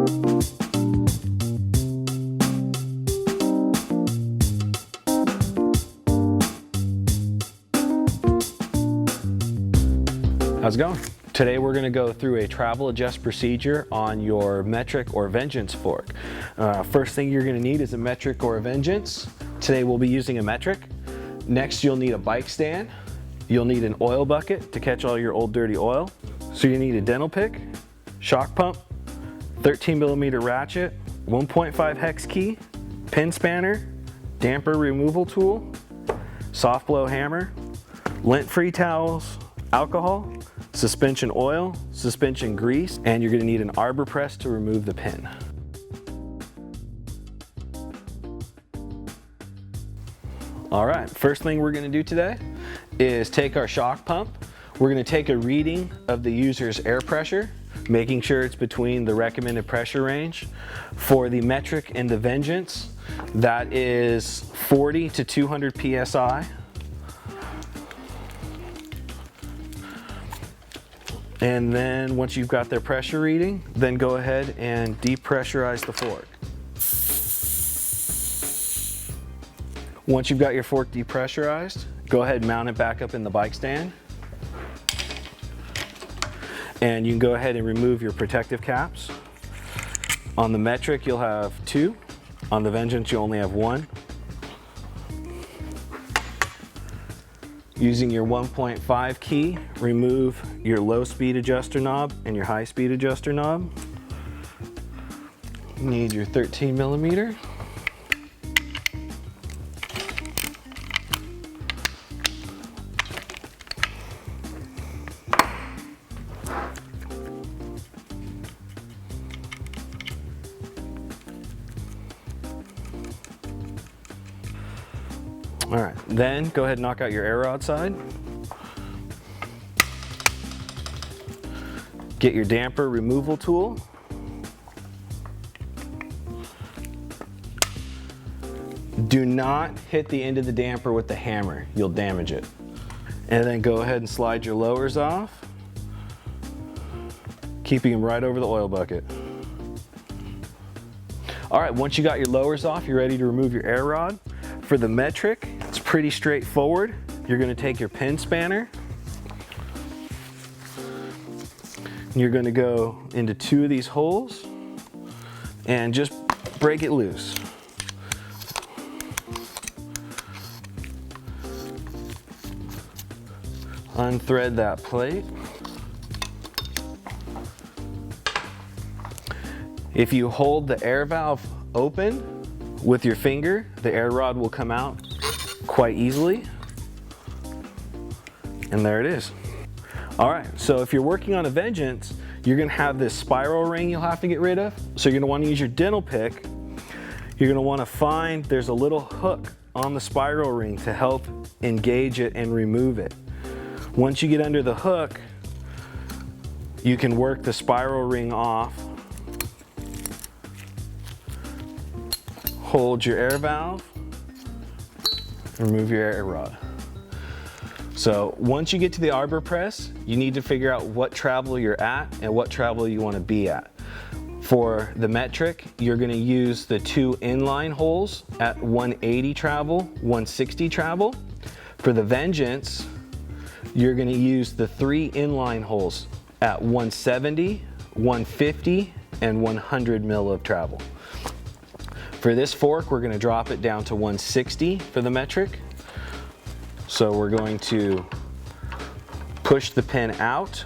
How's it going? Today we're going to go through a travel adjust procedure on your metric or Vengeance fork. First thing you're going to need is a metric or a Vengeance. Today we'll be using a metric. Next you'll need a bike stand. You'll need an oil bucket to catch all your old dirty oil. So you need a dental pick, shock pump, 13mm ratchet, 1.5 hex key, pin spanner, damper removal tool, soft blow hammer, lint-free towels, alcohol, suspension oil, suspension grease, and you're going to need an arbor press to remove the pin. All right, first thing we're going to do today is take our shock pump. We're going to take a reading of the user's air pressure, making sure it's between the recommended pressure range. For the metric and the Vengeance, that is 40 to 200 psi. And then once you've got their pressure reading, then go ahead and depressurize the fork. Once you've got your fork depressurized, go ahead and mount it back up in the bike stand. And you can go ahead and remove your protective caps. On the metric, you'll have 2. On the Vengeance, you only have 1. Using your 1.5 key, remove your low speed adjuster knob and your high speed adjuster knob. You need your 13mm. All right, then go ahead and knock out your air rod side. Get your damper removal tool. Do not hit the end of the damper with the hammer, you'll damage it. And then go ahead and slide your lowers off, keeping them right over the oil bucket. All right, once you got your lowers off, you're ready to remove your air rod. For the metric, it's pretty straightforward. You're going to take your pin spanner. You're going to go into 2 of these holes and just break it loose. Unthread that plate. If you hold the air valve open with your finger, the air rod will come out quite easily. And there it is. All right, so if you're working on a Vengeance, you're gonna have this spiral ring you'll have to get rid of. So you're gonna wanna use your dental pick. You're gonna wanna find, there's a little hook on the spiral ring to help engage it and remove it. Once you get under the hook, you can work the spiral ring off. Hold your air valve, remove your air rod. So once you get to the arbor press, you need to figure out what travel you're at and what travel you want to be at. For the metric, you're going to use the 2 inline holes at 180 travel, 160 travel. For the Vengeance, you're going to use the 3 inline holes at 170, 150, and 100 mil of travel. For this fork, we're going to drop it down to 160 for the metric. So we're going to push the pin out.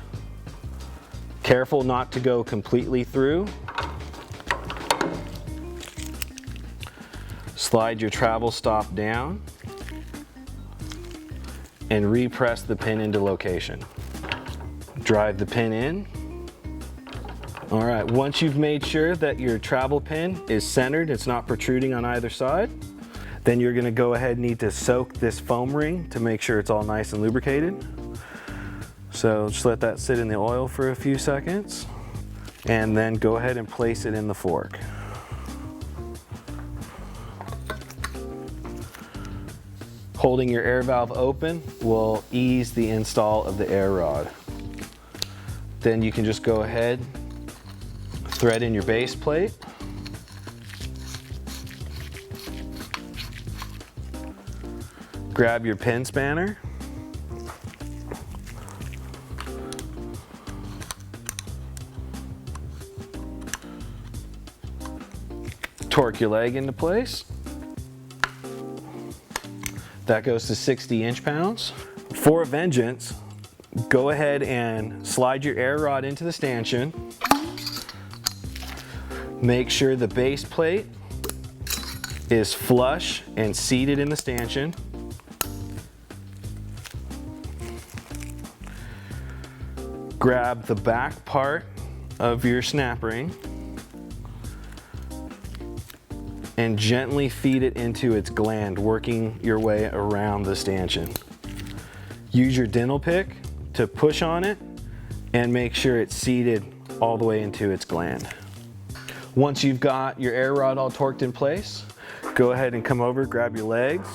Careful not to go completely through. Slide your travel stop down and repress the pin into location. Drive the pin in. All right, once you've made sure that your travel pin is centered, it's not protruding on either side, then you're gonna go ahead and need to soak this foam ring to make sure it's all nice and lubricated. So just let that sit in the oil for a few seconds and then go ahead and place it in the fork. Holding your air valve open will ease the install of the air rod. Then you can just go ahead, Thread in your base plate. Grab your pin spanner. Torque your leg into place. That goes to 60 inch-pounds. For Vengeance, go ahead and slide your air rod into the stanchion. Make sure the base plate is flush and seated in the stanchion. Grab the back part of your snap ring and gently feed it into its gland, working your way around the stanchion. Use your dental pick to push on it and make sure it's seated all the way into its gland. Once you've got your air rod all torqued in place, go ahead and come over, grab your legs,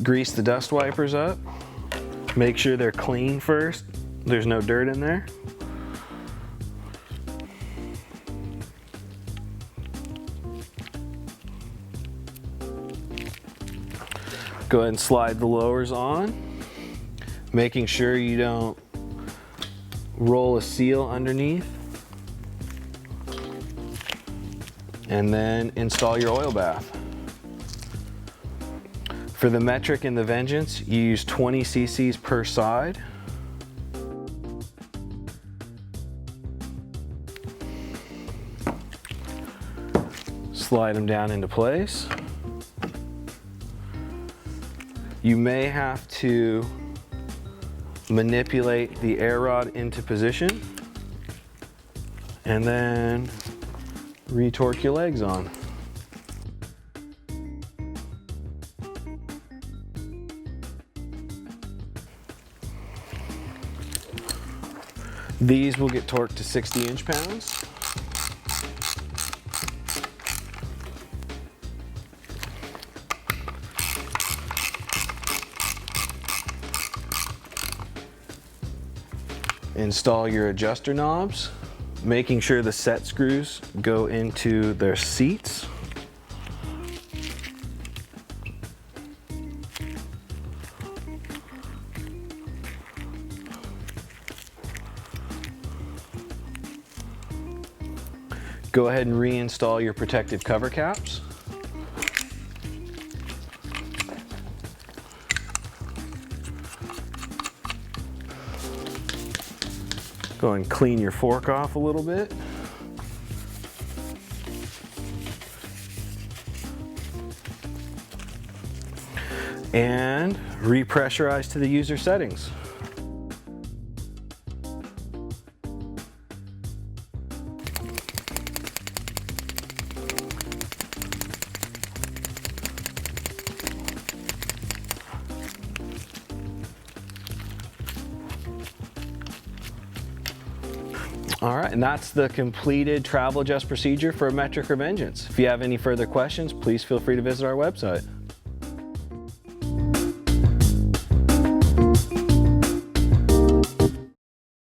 grease the dust wipers up, make sure they're clean first, there's no dirt in there. Go ahead and slide the lowers on, making sure you don't roll a seal underneath. And then install your oil bath. For the metric and the Vengeance, you use 20 cc's per side. Slide them down into place. You may have to manipulate the air rod into position and then retorque your legs on. These will get torqued to 60 inch-pounds. Install your adjuster knobs, making sure the set screws go into their seats. Go ahead and reinstall your protective cover caps. Go and clean your fork off a little bit. And repressurize to the user settings. All right, and that's the completed travel adjust procedure for a metric or Vengeance. If you have any further questions, please feel free to visit our website.